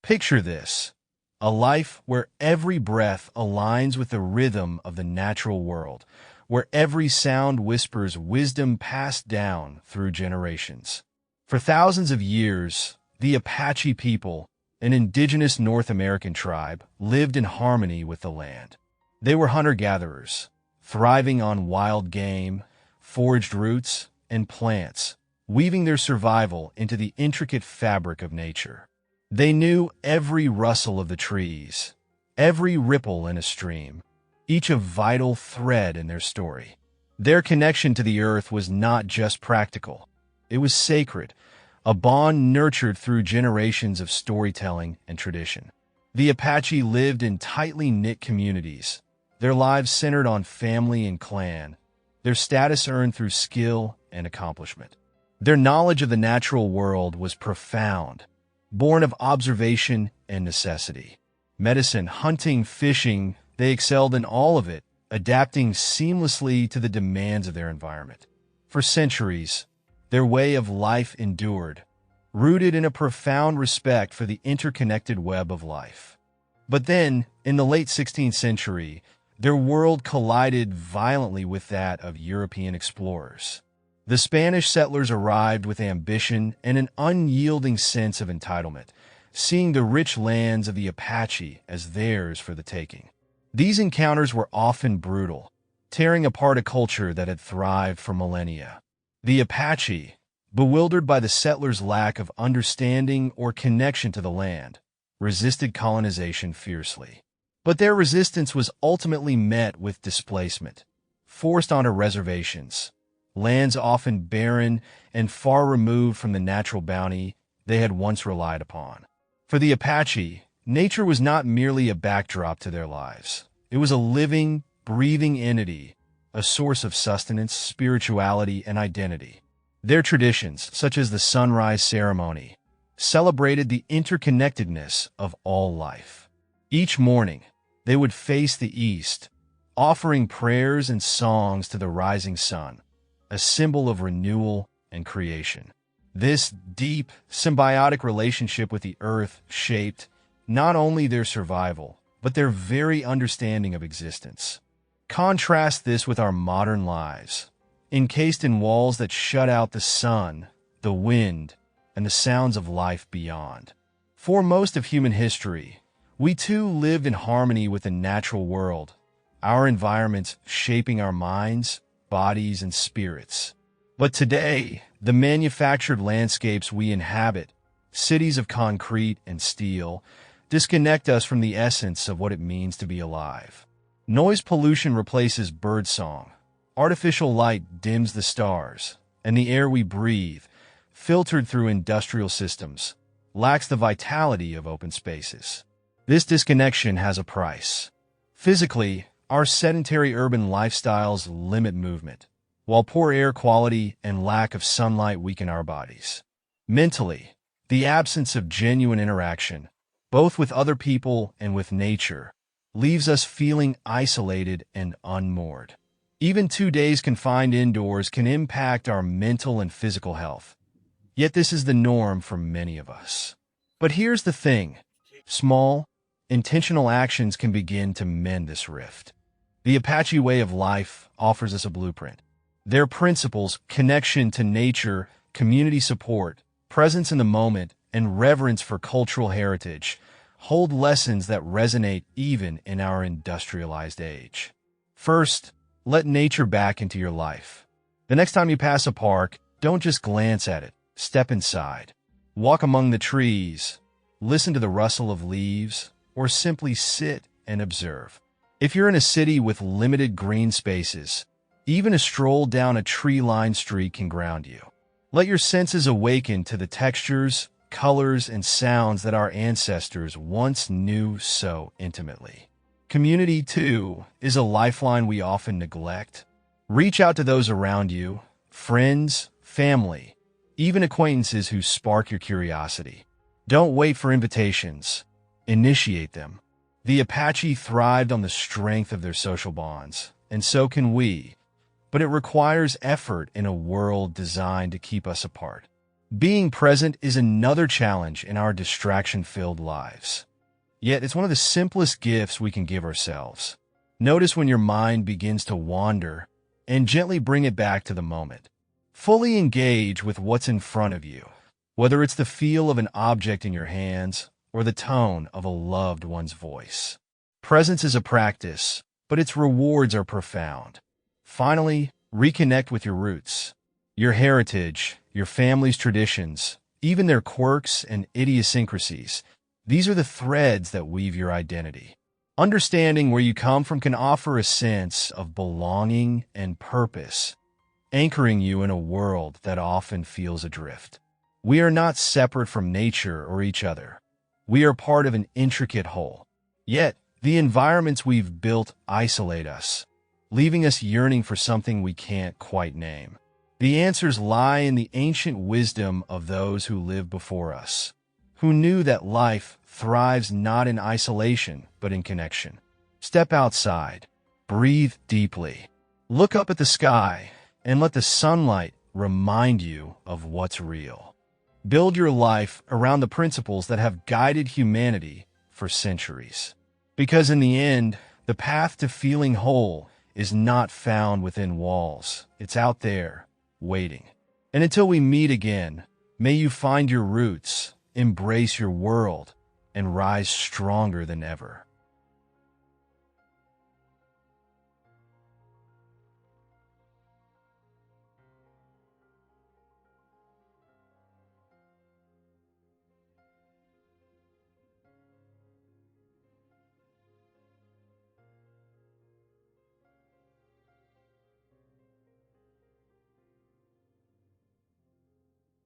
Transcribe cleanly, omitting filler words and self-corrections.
Picture this: a life where every breath aligns with the rhythm of the natural world, where every sound whispers wisdom passed down through generations. For thousands of years, the Apache people, an indigenous North American tribe, lived in harmony with the land. They were hunter-gatherers, thriving on wild game, foraged roots, and plants, weaving their survival into the intricate fabric of nature. They knew every rustle of the trees, every ripple in a stream, each a vital thread in their story. Their connection to the earth was not just practical. It was sacred, a bond nurtured through generations of storytelling and tradition. The Apache lived in tightly knit communities, their lives centered on family and clan, their status earned through skill and accomplishment. Their knowledge of the natural world was profound, born of observation and necessity. Medicine, hunting, fishing, they excelled in all of it, adapting seamlessly to the demands of their environment. For centuries, their way of life endured, rooted in a profound respect for the interconnected web of life. But then, in the late 16th century, their world collided violently with that of European explorers. The Spanish settlers arrived with ambition and an unyielding sense of entitlement, seeing the rich lands of the Apache as theirs for the taking. These encounters were often brutal, tearing apart a culture that had thrived for millennia. The Apache, bewildered by the settlers' lack of understanding or connection to the land, resisted colonization fiercely. But their resistance was ultimately met with displacement, forced onto reservations, lands often barren and far removed from the natural bounty they had once relied upon. For the Apache, nature was not merely a backdrop to their lives. It was a living, breathing entity, a source of sustenance, spirituality, and identity. Their traditions, such as the sunrise ceremony, celebrated the interconnectedness of all life. Each morning, they would face the east, offering prayers and songs to the rising sun, a symbol of renewal and creation. This deep, symbiotic relationship with the earth shaped not only their survival, but their very understanding of existence. Contrast this with our modern lives, encased in walls that shut out the sun, the wind, and the sounds of life beyond. For most of human history, we too lived in harmony with the natural world, our environments shaping our minds, bodies, and spirits. But today, the manufactured landscapes we inhabit, cities of concrete and steel, disconnect us from the essence of what it means to be alive. Noise pollution replaces birdsong, artificial light dims the stars, and the air we breathe, filtered through industrial systems, lacks the vitality of open spaces. This disconnection has a price. Physically, our sedentary urban lifestyles limit movement, while poor air quality and lack of sunlight weaken our bodies. Mentally, the absence of genuine interaction, both with other people and with nature, leaves us feeling isolated and unmoored. Even 2 days confined indoors can impact our mental and physical health. Yet this is the norm for many of us. But here's the thing: small, intentional actions can begin to mend this rift. The Apache way of life offers us a blueprint. Their principles, connection to nature, community support, presence in the moment, and reverence for cultural heritage, hold lessons that resonate even in our industrialized age. First, let nature back into your life. The next time you pass a park, don't just glance at it. Step inside. Walk among the trees. Listen to the rustle of leaves, or simply sit and observe. If you're in a city with limited green spaces, even a stroll down a tree-lined street can ground you. Let your senses awaken to the textures, colors, and sounds that our ancestors once knew so intimately. Community, too, is a lifeline we often neglect. Reach out to those around you, friends, family, even acquaintances who spark your curiosity. Don't wait for invitations. Initiate them. The Apache thrived on the strength of their social bonds, and so can we. But it requires effort in a world designed to keep us apart. Being present is another challenge in our distraction-filled lives. Yet it's one of the simplest gifts we can give ourselves. Notice when your mind begins to wander and gently bring it back to the moment. Fully engage with what's in front of you, whether it's the feel of an object in your hands or the tone of a loved one's voice. Presence is a practice, but its rewards are profound. Finally, reconnect with your roots, your heritage, your family's traditions, even their quirks and idiosyncrasies. These are the threads that weave your identity. Understanding where you come from can offer a sense of belonging and purpose, anchoring you in a world that often feels adrift. We are not separate from nature or each other. We are part of an intricate whole. Yet, the environments we've built isolate us, leaving us yearning for something we can't quite name. The answers lie in the ancient wisdom of those who lived before us, who knew that life thrives not in isolation, but in connection. Step outside, breathe deeply, look up at the sky, and let the sunlight remind you of what's real. Build your life around the principles that have guided humanity for centuries. Because in the end, the path to feeling whole is not found within walls. It's out there, waiting. And until we meet again, may you find your roots, embrace your world, and rise stronger than ever.